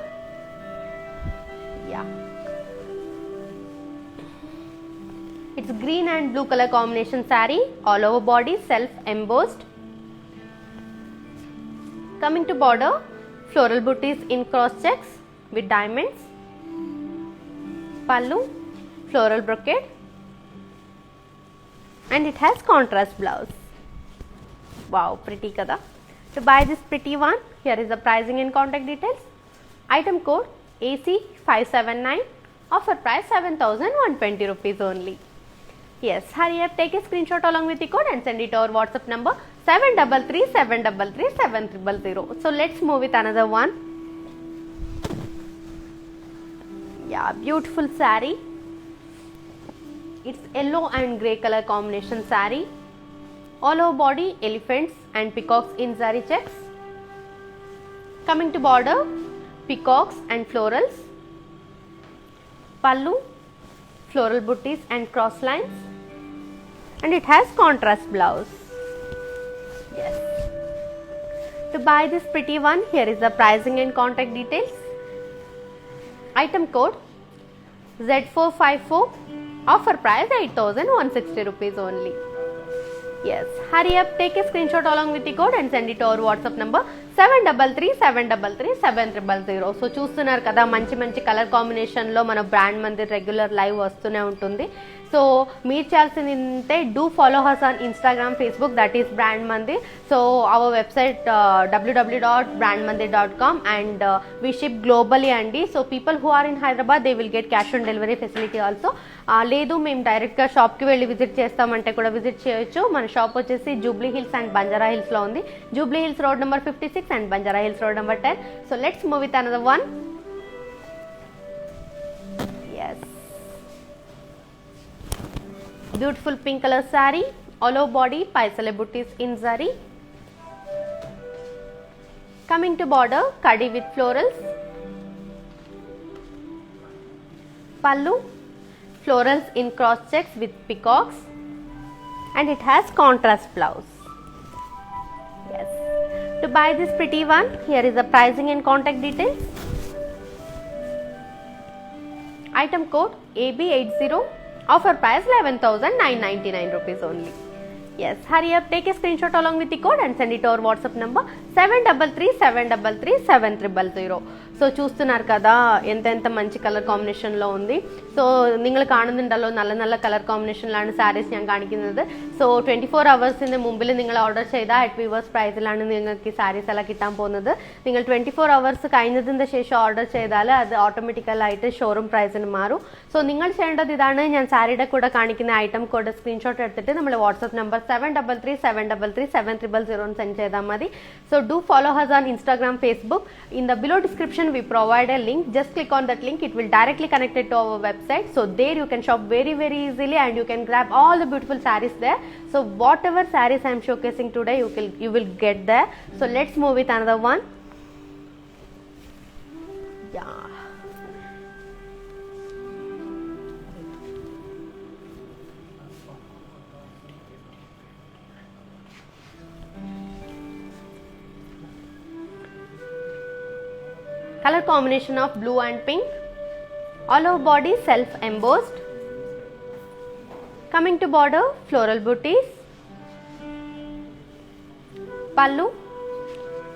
It's green and blue color combination saree, all over body self embossed. Coming to border, floral booties in cross checks with diamonds. Pallu, floral brocade, and it has contrast blouse. Wow, pretty kada. To buy this pretty one, here is the pricing and contact details. Item code AC579, offer price 7,120 rupees only. Yes, hurry up, take a screenshot along with the code and send it to our WhatsApp number 733-733-7000. So let's move with another one. Yeah, beautiful saree. It's yellow and grey color combination saree. All over body elephants and peacocks in zari checks. Coming to border, peacocks and florals. Pallu, floral booties and cross lines, and it has contrast blouse. Yes. To buy this pretty one, here is the pricing and contact details. Item code Z454, offer price 8,160 rupees only. Yes, hurry up, take a screenshot along with the code and send it to our WhatsApp number 733-733-7000. So చూస్తున్నారు కదా, మంచి మంచి colour కాంబినేషన్లో మన brand Mandir regular live వస్తూనే ఉంటుంది. So మీరు చేయాల్సింది ఏంటంటే do follow us on Instagram, Facebook, that is brand Mandir. So our website www.brandmandir.com and we ship globally అండి. So people who are in Hyderabad they will get cash on delivery facility also. లేదు మేము డైరెక్ట్గా షాప్కి వెళ్ళి visit చేస్తామంటే కూడా visit చేయొచ్చు. మన షాప్ వచ్చేసి జూబ్లీ హిల్స్ అండ్ బంజారా హిల్స్లో ఉంది. Jubilee Hills road number 56 and Banjara Hills road number 10. So let's move with another one. Yes, beautiful pink color saree, all over body paisale booties in zari. Coming to border, kadi with florals. Pallu, florals in cross checks with peacocks, and it has contrast blouse. Yes. To buy this pretty one, here is the pricing and contact details. Item code AB80, offer price 11,999 rupees only. Yes, hurry up, take a screenshot along with the code and send it to our WhatsApp number 733-733-7000. So చూస్తున్నారు కదా ఎంత మంచి colour കോമ്പിനേഷനിലോ ఉంది. So നിങ്ങൾ കാണുന്നുണ്ടല്ലോ നല്ല നല്ല colour കോമ്പിനേഷനിലാണ് saris ഞാൻ കാണിക്കുന്നത്. സോ 24 അവേഴ്സിന് മുമ്പിൽ നിങ്ങൾ ഓർഡർ ചെയ്താൽ അറ്റ് വിവേഴ്സ് പ്രൈസിലാണ് നിങ്ങൾക്ക് ഈ സാരീസ് എല്ലാം കിട്ടാൻ പോകുന്നത്. നിങ്ങൾ 24 അവേഴ്സ് കഴിഞ്ഞതിന് ശേഷം ഓർഡർ ചെയ്താൽ അത് ഓട്ടോമാറ്റിക്കലായിട്ട് ഷോറൂം പ്രൈസിന് മാറും. സോ നിങ്ങൾ ചെയ്യേണ്ടത് ഇതാണ്, ഞാൻ സാരിയുടെ കൂടെ കാണിക്കുന്ന ഐറ്റം കോഡ് സ്ക്രീൻഷോട്ട് എടുത്തിട്ട് നമ്മൾ വാട്സ്ആപ്പ് നമ്പർ 733-733-7000 സെൻഡ് ചെയ്താൽ മതി. So do follow us on Instagram, Facebook. In the below description we provide a link. Just click on that link. It will directly connect it to our website. So there you can shop very easily and you can grab all the beautiful sarees there. So whatever sarees I am showcasing today, you will get there. So let's move with another one. Yeah. Color combination of blue and pink, all over body self embossed. Coming to border, floral booties. Pallu,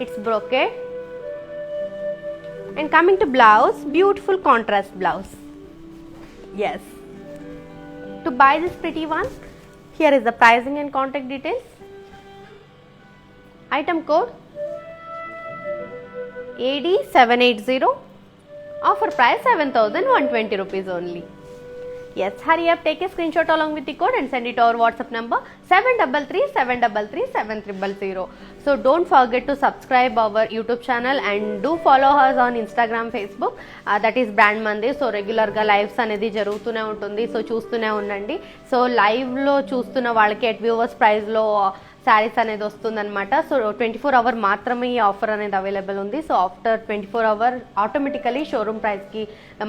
it's brocade. And coming to blouse, beautiful contrast blouse. Yes. To buy this pretty one, here is the pricing and contact details. Item code AD780, offer price 7,120 rupees only. Yes, hurry up, take a screenshot along with the code and send it to our WhatsApp number 733-733-7000. So don't forget to subscribe our YouTube channel and do follow us on Instagram, Facebook. That is Brand Mandi. So regular ga lives anedi jarugutune untundi. So choostune unnandi. So live lo choostunna vallaki at viewers price lo saris అనేది వస్తుందన్నమాట. So 24 hour మాత్రమే ఈ offer అనేది available ఉంది. So after 24 hour automatically showroom ప్రైస్కి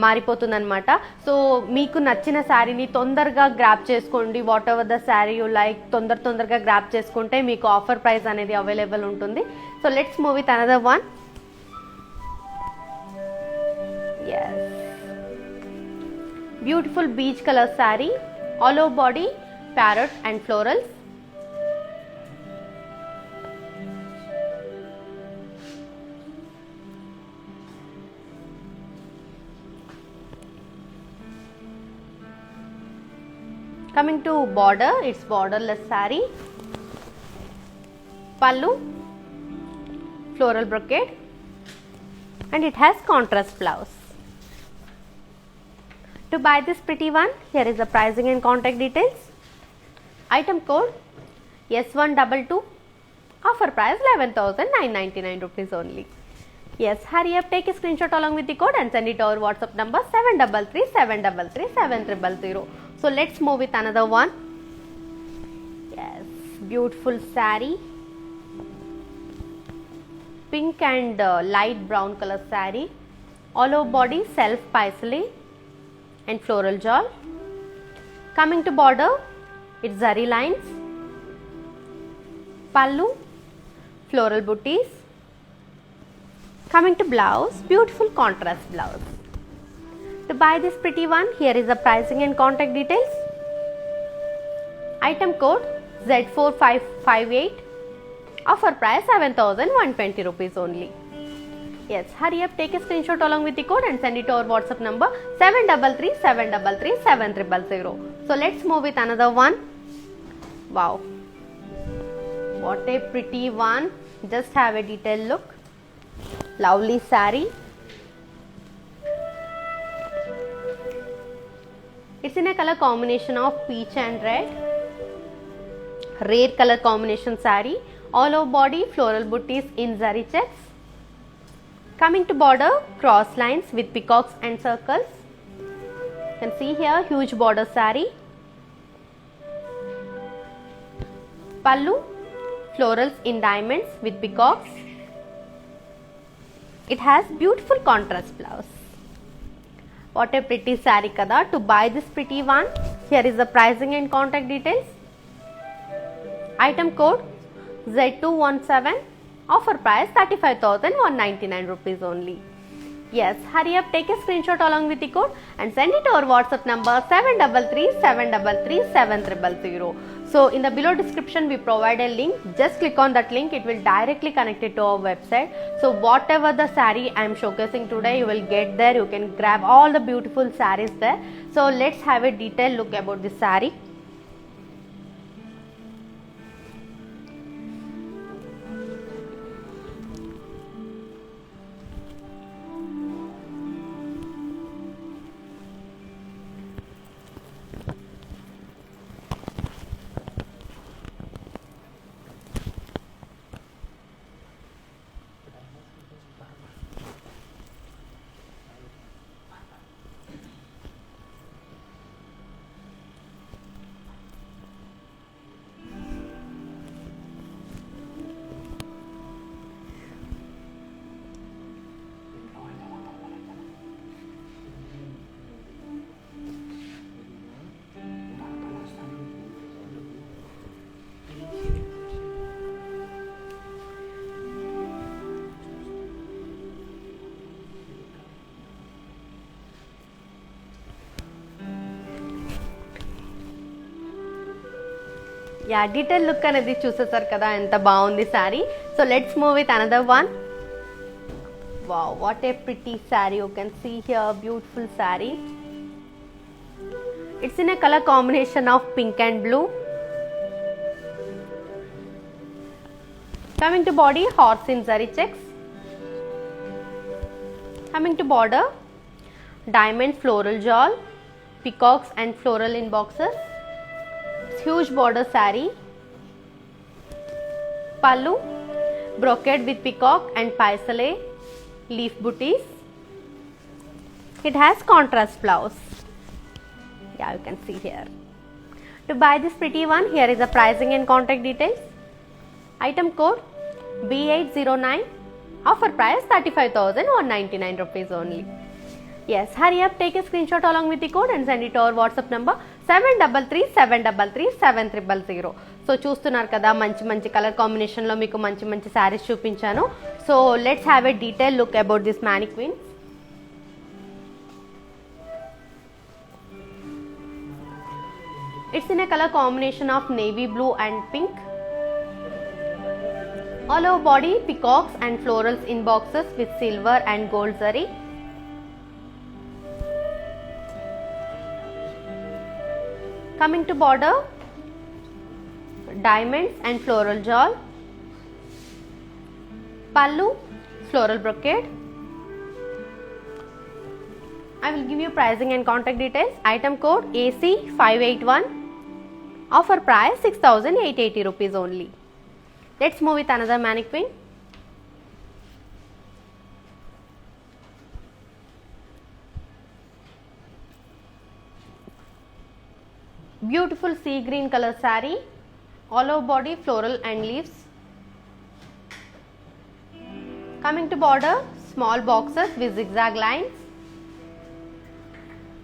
మారిపోతుందన్నమాట. సో మీకు నచ్చిన శారీని తొందరగా గ్రాప్ చేసుకోండి. Whatever the sari you like తొందరగా గ్రాప్ చేసుకుంటే మీకు ఆఫర్ ప్రైస్ అనేది అవైలబుల్ ఉంటుంది. So let's move with another one. Yes, beautiful peach colour sari, all over body parrot and florals. Coming to border, it's borderless saree. Pallu, floral brocade, and it has contrast blouse. To buy this pretty one, here is the pricing and contact details. Item code S122. Offer price 11,999 rupees only. Yes, hurry up, take a screenshot along with the code and send it to our WhatsApp number 733-733-7000. So let's move with another one. Yes, beautiful saree, pink and light brown color saree, all over body self paisley and floral jewel. Coming to border, it's zari lines, pallu, floral booties. Coming to blouse, beautiful contrast blouse. To buy this pretty one, here is the pricing and contact details. Item code Z4558. Offer price 7,120 rupees only. Yes, hurry up, take a screenshot along with the code and send it to our WhatsApp number 733-733-7000. So let's move with another one. Wow, what a pretty one. Just have a detailed look. Lovely saree. It's in a color combination of peach and red. Rare color combination saree. All over body floral booties in zari checks. Coming to border, cross lines with peacocks and circles. You can see here huge border saree. Pallu, florals in diamonds with peacocks. It has beautiful contrast blouse. What a pretty saree kada. To buy this pretty one, here is the pricing and contact details. Item code Z217. Offer price 35,199 rupees only. Yes, hurry up, take a screenshot along with the code and send it to our WhatsApp number 733-733-7000. So in the below description we provide a link. Just click on that link, it will directly connect it to our website. So whatever the saree I am showcasing today, you will get there. You can grab all the beautiful sarees there. So let's have a detailed look about this saree. Yeah, detail look అనేది చూసేసారు కదా ఎంత బాగుంది sorry. So let's move with another one. Wow, what a pretty saree. You can see here beautiful saree. It's in a color combination of pink and blue. Coming to body, horse in zari checks. Coming to border, diamond floral jewel peacocks and floral in boxes. Huge border saree. Pallu, brocade with peacock and paisale leaf booties. It has contrast blouse. Yeah, you can see here. To buy this pretty one, here is the pricing and contact details. Item code B809. Offer price 35,199 rupees only. Yes, hurry up, take a screenshot along with the code and send it to our WhatsApp number 7337337300. So చూస్తున్నారు కదా మంచి మంచి colour కాంబినేషన్లో మీకు మంచి మంచి శారీస్ చూపించాను. So let's have a detail look about this mannequins. It's in a color combination of navy blue and pink. All over body peacocks and florals in boxes with silver and gold zari. Coming to border, diamonds and floral jewel. Pallu, floral brocade. I will give you pricing and contact details. Item code AC581. Offer price 6,880 rupees only. Let's move with another mannequin. Beautiful sea green color saree, all over body floral and leaves. Coming to border, small boxes with zigzag lines.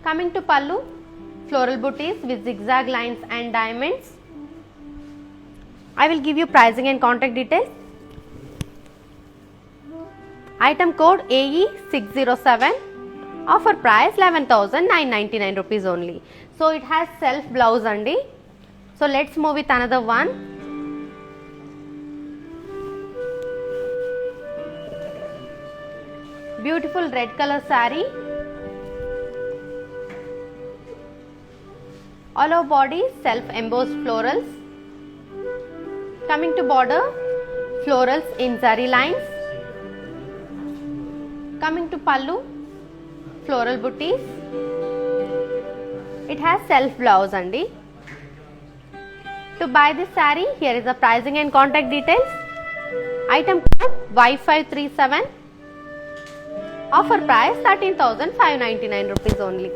Coming to pallu, floral booties with zigzag lines and diamonds. I will give you pricing and contact details. Item code AE607. Offer price 11,999 rupees only. So it has self blouse andi. So let's move with another one. Beautiful red color saree. All over body self embossed florals. Coming to border, florals in zari lines. Coming to pallu, floral booties. It has self blouse andi. To buy this saree, here is the pricing and contact details. Item code Y537. Offer price 13,599 rupees only.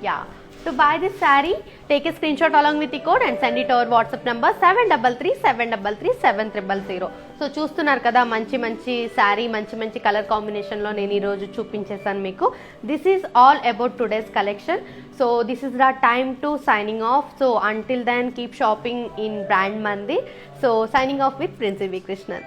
Yeah. To buy this saree, take a screenshot along with the code and send it to our WhatsApp number 7337337300. So చూస్తున్నారు కదా మంచి మంచి శారీ మంచి మంచి colour కాంబినేషన్లో నేను ఈరోజు చూపించేసాను మీకు. This is all about today's collection. So this is the time to signing off. So until then keep shopping in brand Mandir. So signing off with Princy V Krishnan.